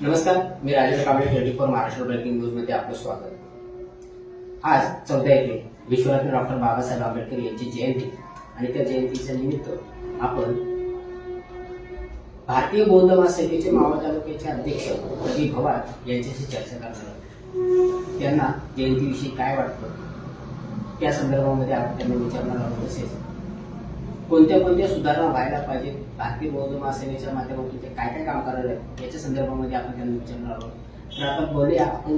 नमस्कार, मी Rajesh Kamble 24 Maharashtra breaking news मध्ये आपलं स्वागत। आज 14 एप्रिल विश्वरत्न डॉक्टर बाबासाहेब आंबेडकर यांची जयंती आणि त्या जयंतीच्या निमित्त आपण भारतीय बौद्ध महासभेचे मावळ तालुक्याचे अध्यक्ष प्रदीप भवार यांच्याशी चर्चा करणार आहोत। त्यांना जयंतीविषयी काय वाटतं त्या संदर्भामध्ये आपण त्यांना विचारणार आहोत। तसेच कोणत्या सुधारणा व्हायला पाहिजेत, भारतीय बौद्ध महासभेच्या माध्यमातून ते काय काय काम करणार आहेत याच्या संदर्भामध्ये आपण त्यांना विचारणार आहोत। तर आपण बोलूया, आपण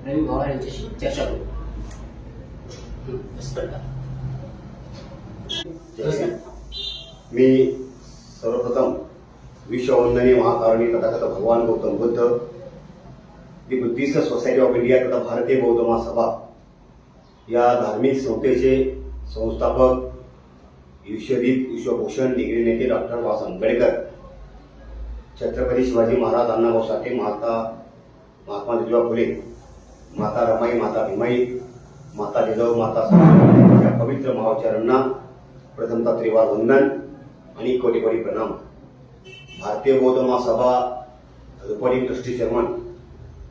रवी भवार यांच्याशी चर्चा करू। मी सर्वप्रथम विश्ववंदनीय महाकारणी तथागत भगवान गौतम बुद्ध, दी बुद्धिस्ट सोसायटी ऑफ इंडिया तथा भारतीय बौद्ध महासभा या धार्मिक संस्थेचे संस्थापक विश्वदीप विश्वभूषण डिग्री नेते डॉक्टर बाबासाहेब आंबेडकर, छत्रपती शिवाजी महाराज, अण्णाभाऊ साठे, महात्मा ज्योतिबा फुले, माता रमाई, माता भीमाई, माता जिजाऊ, माता सावित्रीबाई या पवित्र महाचरणांना प्रथमतः त्रिवार वंदन आणि कोटी कोटी प्रणाम। भारतीय बौद्ध महासभा reporting trustee chairman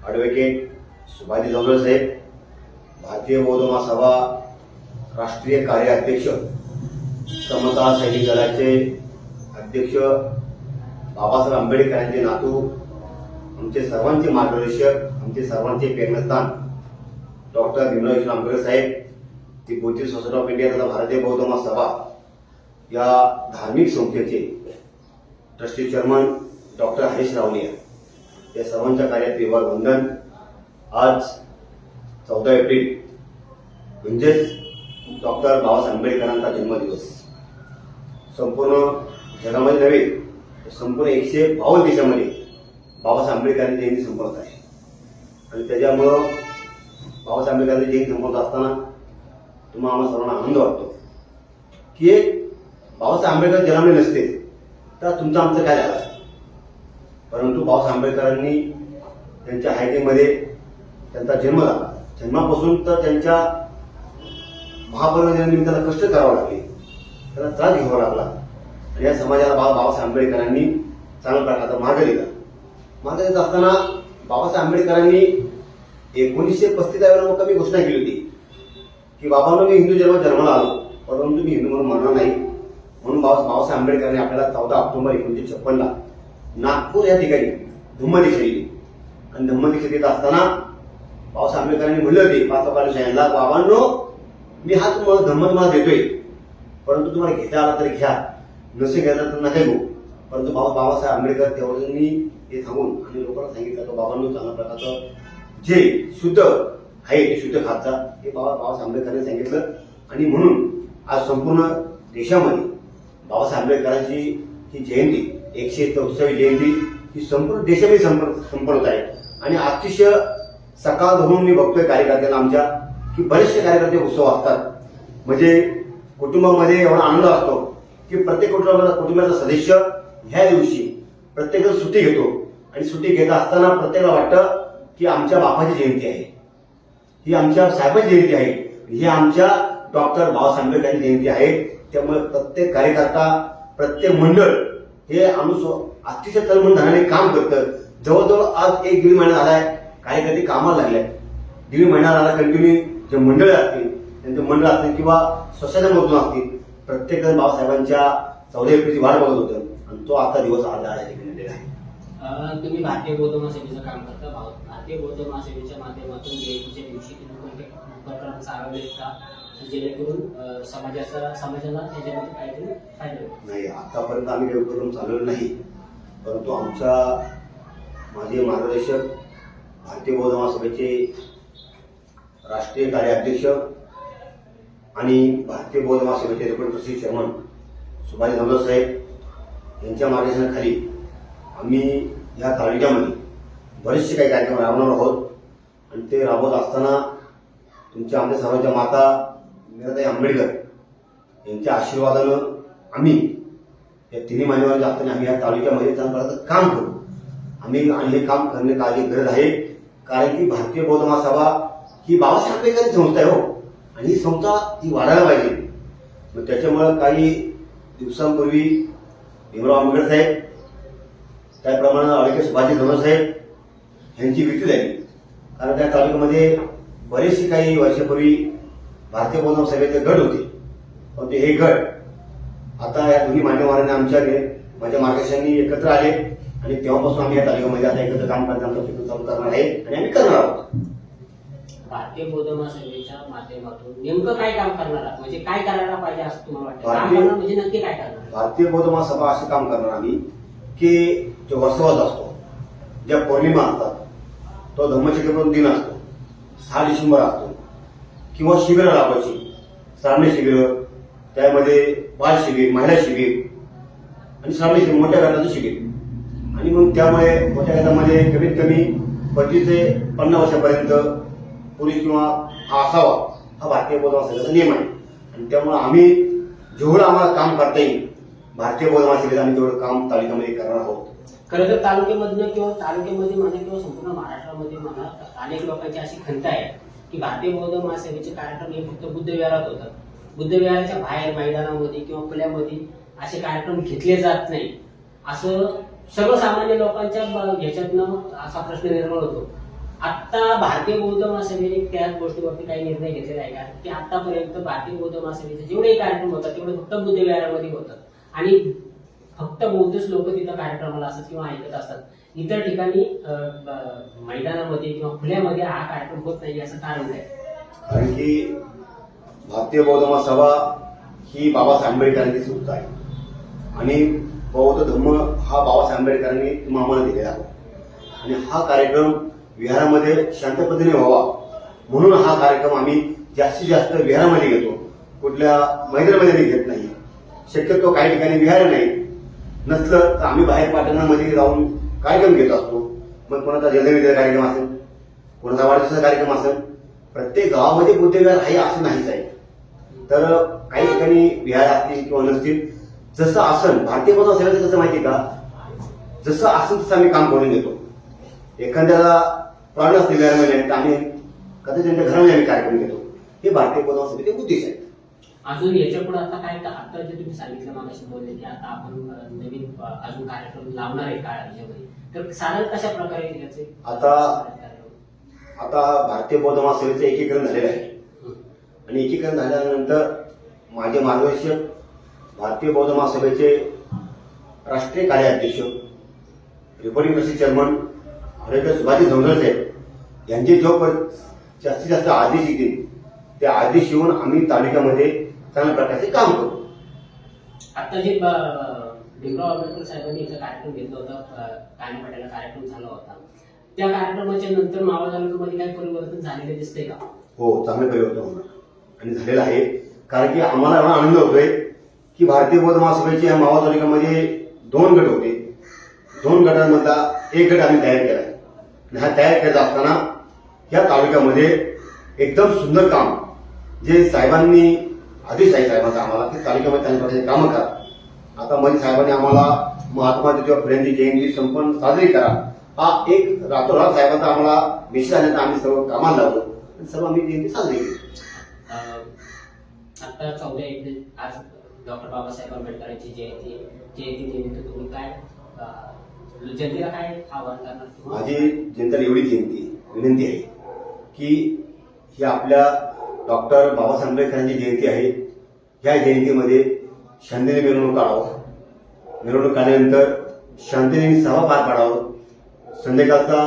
advocate Subhaji जवळ साहेब, भारतीय बौद्ध महासभा राष्ट्रीय कार्याध्यक्ष, समता सैनिक दलाचे अध्यक्ष बाबासाहेब आंबेडकरांचे नातू, आमचे सर्वांचे मार्गदर्शक, आमचे सर्वांचे प्रेरणास्थान डॉक्टर भीमराव आंबेडकर साहेब, ती बुद्धिस्ट सोसायटी ऑफ इंडिया तथा भारतीय बौद्ध महासभा या धार्मिक संस्थेचे trustee chairman doctor Harish Rawalia या सर्वांच्या कार्यात त्रिवार वंदन। आज 14 एप्रिल म्हणजेच डॉक्टर बाबासाहेब आंबेडकरांचा जन्मदिवस संपूर्ण जगामध्ये नव्हे तर संपूर्ण 152 देशामध्ये बाबासाहेब आंबेडकरांची जयंती संपत आहे। आणि त्याच्यामुळं बाबासाहेब आंबेडकरांची जयंती संपत असताना तुम्हाला आम्हाला सर्वांना आनंद वाटतो की बाबासाहेब आंबेडकर जन्मले नसते तर तुमचं आमचं काय झालं असतं। परंतु बाबासाहेब आंबेडकरांनी त्यांच्या हायटेमध्ये त्यांचा जन्म झाला, जन्मापासून तर त्यांच्या महापरिनिर्वाणानिमित्त त्याला कष्ट करावं लागले, त्याला त्रास घ्यावा लागला आणि या समाजाला बाबासाहेब आंबेडकरांनी चांगल्या प्रकारचा मार्ग दिला। मार्ग देत असताना बाबासाहेब आंबेडकरांनी 1935 या वेळेला कमी घोषणा केली होती की बाबांनो, मी हिंदू जन्माला आलो परंतु मी हिंदू म्हणून मरणार नाही। म्हणून बाबासाहेब आंबेडकरांनी आपल्याला 14 ऑक्टोबर 1956 नागपूर या ठिकाणी धम्मदीक्षा दिली आणि धम्मदीक्षा देत असताना बाबासाहेब आंबेडकरांनी म्हणले होते 5 लोकांनी सांगितलं, बाबांनो, मी हा तुम्हाला धम्म तुम्हाला देतोय, परंतु तुम्हाला घेता आला तर घ्या, नसे घ्यायला तर नका घेऊ। परंतु बाबासाहेब आंबेडकर तेवढ्यांनी हे थांबून आणि लोकांना सांगितलं की बाबांनो, चांगल्या प्रकारचं जे शुद्ध आहे ते शुद्ध खात जा, हे बाबासाहेब आंबेडकरांनी सांगितलं। आणि म्हणून आज संपूर्ण देशामध्ये बाबासाहेब आंबेडकरांची ही जयंती 144वी जयंती ही संपूर्ण देशामध्ये संपन्न आहे। आणि अतिशय सकाळ धरून मी बघतोय कार्यकर्त्यांना आमच्या की बरेचसे कार्यकर्ते उत्सव असतात, म्हणजे कुटुंबामध्ये एवढा आनंद असतो की प्रत्येक कुटुंबाचा सदस्य ह्या दिवशी प्रत्येकजण सुट्टी घेतो आणि सुट्टी घेत असताना प्रत्येकाला वाटतं की आमच्या बापाची जयंती आहे, ही आमच्या साहेबांची जयंती आहे, ही आमच्या डॉक्टर बाबासाहेब आंबेडकरांची जयंती आहे। त्यामुळे प्रत्येक कार्यकर्ता, प्रत्येक मंडळ हे अतिशय तळमळ धनाने काम करतं। जवळजवळ आज 1-1.5 महिना झालाय कार्यकर्ते कामाला लागले, 1.5 महिना झाला कंटिन्यू जे मंडळ असतील, त्यांचे मंडळ असतील किंवा सोसायटीमधून असतील, प्रत्येक जण बाबासाहेबांच्या 14 एप्रिलची वाट बघत होतं आणि तो आता दिवस आज या ठिकाणी आहे। तुम्ही भारतीय बौद्ध महासभेचं काम करता, भारतीय बौद्ध महासभेच्या माध्यमातून जयंतीच्या दिवशी तुम्ही कोणत्या उपक्रमांचा आराखडा घेता जेणेकरून समाजाला त्याच्यामध्ये काहीतरी फायदा होईल? नाही, आतापर्यंत आम्ही काही उपक्रम चालवले नाही, परंतु माझे मार्गदर्शक भारतीय बौद्ध महासभेचे राष्ट्रीय कार्याध्यक्ष आणि भारतीय बौद्ध महासभेचे रिपोर्टिंग ट्रस्टी चेअरमन सुभाजी जवळ साहेब यांच्या मार्गदर्शनाखाली आम्ही या तालुक्यामध्ये बरेचसे काही कार्यक्रम राबवणार आहोत। आणि ते राबवत असताना तुमच्या आमच्या सर्वांच्या माता मीराताई आंबेडकर यांच्या आशीर्वादानं आम्ही या तिन्ही मान्यवरांच्या हाताने आम्ही या तालुक्यामध्ये चांगलं काम करू आम्ही। आणि हे काम करणे काळजी गरज आहे, कारण की भारतीय बौद्ध महासभा ही बाबासाहेब आंबेडकरांची संस्था आहे हो, आणि ही संस्था ही वाढायला पाहिजे। मग त्याच्यामुळे काही दिवसांपूर्वी भीमराव आंबेडकर साहेब त्याप्रमाणे अडके सुभाषजी धोंडे साहेब यांची विक्री झाली. कारण त्या तालुक्यामध्ये बरेचसे काही वर्षापूर्वी भारतीय बौद्ध सभेचे गट होते, पण हे गट आता या दोन्ही मान्यवरांनी माझ्या मार्गदर्शनाने एकत्र आले आणि तेव्हापासून आम्ही या तालुक्यामध्ये आता एकत्र काम करण्याचा प्रयत्न चालू करणार आहे आणि आम्ही करणार आहोत. भारतीय बौद्ध महासभेच्या माध्यमातून नेमकं काय काम करणार आहात? म्हणजे काय करायला पाहिजे असं तुम्हाला वाटतं? काम करणं म्हणजे नक्की काय करणार? भारतीय बौद्ध महासभा असे काम करणार आम्ही की जो वर्षवास असतो, ज्या पौर्णिमा असतात, तो धम्मचक्र दिन असतो, 6 डिसेंबर असतो, किंवा शिबिरं राबवायची, श्रावणी शिबिर, त्यामध्ये बाल शिबिर, महिला शिबिर आणि श्रावणी शिबिर, मोठ्या गटाचं शिबिर. आणि मग त्यामुळे मोठ्या गटामध्ये कमीत कमी 25 ते 50 वर्षापर्यंत पुरुष किंवा हा असावा, हा भारतीय बौद्ध महासभेचा नियम आहे. आणि त्यामुळे आम्ही जेवढं आम्हाला काम करता येईल भारतीय बौद्ध महासभेत आम्ही तेवढं काम तालुक्यामध्ये करणार आहोत. खरं तर तालुक्यामध्ये म्हणा किंवा संपूर्ण महाराष्ट्रामध्ये म्हणा अनेक लोकांची अशी खंत आहे की भारतीय बौद्ध महासभेचे कार्यक्रम हे फक्त बुद्ध विहारात होतात. बुद्ध विहाराच्या बाहेर मैदानामध्ये किंवा खुल्यामध्ये असे कार्यक्रम घेतले जात नाही, असं सर्वसामान्य लोकांच्या ह्याच्यातनं असा प्रश्न निर्माण होतो. आता भारतीय बौद्ध महासभेने त्याच गोष्टीवरती काही निर्णय घेतलेला आहे का की आतापर्यंत भारतीय बौद्ध महासभेचे जेवढेही कार्यक्रम होतात तेवढे फक्त बुद्ध विहारामध्ये होतात आणि फक्त बौद्धच लोक तिथं कार्यक्रमाला असतात किंवा ऐकत असतात. इतर ठिकाणी मैदानामध्ये किंवा खुल्यामध्ये हा कार्यक्रम होत नाही, असं कारण आहे? कारण की भारतीय बौद्ध महासभा ही बाबासाहेब आंबेडकरांची संस्था आहे आणि बौद्ध धर्म हा बाबासाहेब आंबेडकरांनी आम्हाला दिलेला आहे. आणि हा कार्यक्रम विहारामध्ये शांत पद्धतीने व्हावा म्हणून हा कार्यक्रम आम्ही जास्तीत जास्त विहारामध्ये घेतो, कुठल्या मैदानामध्ये घेत नाही. शक्यतो काही ठिकाणी विहार नाही, नसलं तर आम्ही बाहेर पाटणामध्ये जाऊन कार्यक्रम घेत असतो. मग कोणाचा जलविद्या कार्यक्रम असेल, कोणाचा वाढदिवसाचा कार्यक्रम असेल, प्रत्येक गावामध्ये बुद्ध विहार आहे असं नाहीच आहे. तर काही ठिकाणी विहार असतील किंवा नसतील, जसं असेल भारतीय बौद्ध सेवेचं कसं माहिती का, जसं असेल तसं आम्ही काम करून घेतो. एखाद्याला प्राण असते विहारामध्ये तर आम्ही कदाचित त्यांच्या घरामध्ये आम्ही कार्यक्रम घेतो. हे भारतीय बौद्ध सेवेचे उद्देश आहे. अजून याच्या पुढे आता काय, आता जे तुम्ही सांगितलं मागाशी बोलले की आता आपण नवीन अजून कार्यक्रम लावणार आहे काळामध्ये, तर साधारण कशा प्रकारे याचे आता भारतीय बौद्ध महासभेचं एकीकरण झालेलं आहे आणि एकीकरण झाल्यानंतर माझे मार्गदर्शक भारतीय बौद्ध महासभेचे राष्ट्रीय कार्याध्यक्ष reporting trustee chairman Adke Subhashji Dhonde साहेब यांचे जो जास्तीत जास्त आदेश येतील त्या आदेश येऊन आम्ही तालुक्यामध्ये चांगल्या प्रकारचे काम करू. आता जे भीमराव आंबेडकर साहेबांनी इथं कार्यक्रम घेतला होता, कानेपाड्याला कार्यक्रम झाला होता, त्या कार्यक्रमाच्या नंतर मावळ तालुक्यामध्ये काही परिवर्तन झालेले दिसतंय का? हो, चांगलं परिवर्तन होणार आणि झालेलं आहे. कारण की आम्हाला एवढा आनंद होतोय की भारतीय बौद्ध महासभेचे या मावळ तालुक्यामध्ये 2 गट होते, 2 गटांमधला एक गट आम्ही तयार केला आणि हा तयार करत असताना या तालुक्यामध्ये एकदम सुंदर काम जे साहेबांनी आदेश आहे साहेबांचा आम्हाला की तालुक्यामध्ये चांगल्या प्रकारचे कामं करा. आता मध्ये साहेबांनी आम्हाला महात्मा ज्योतिबा फुलेंची जयंती संपन्न साजरी करा, हा एक रातोरात साहेबांचा आम्हाला मेसेज आल्यानंतर आम्ही सर्व कामाला लावलो आणि सर्व आम्ही जयंती साजरी केली. आता 14 एप्रिल आज डॉक्टर बाबासाहेब आंबेडकरांची जयंती तुम्ही काय जनतेला काय आवाहन करणार? माझी जनतेला एवढीच विनंती आहे की ही आपल्या डॉक्टर बाबासाहेब आंबेडकरांची जयंती आहे. या जयंतीमध्ये शांतीने मिरवणूक काढावं, मिरवणूक काढल्यानंतर शांतीने सभा पार पाडावं. संध्याकाळचा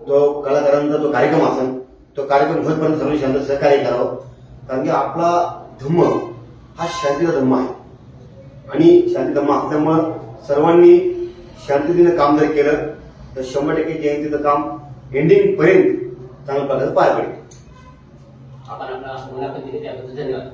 जो कलाकारांचा जो कार्यक्रम असेल तो कार्यक्रम होईपर्यंत सर्व शांत सहकार्य करावं. कारण की आपला धम्म हा शांतीचा धम्म आहे आणि शांती धम्म असल्यामुळं सर्वांनी शांततेनं काम जर केलं तर 100% जयंतीचं काम एंडिंग पर्यंत चांगल्या प्रकारे पार पडेल. आपण आपला मुलाखत दिली त्याबद्दल धन्यवाद.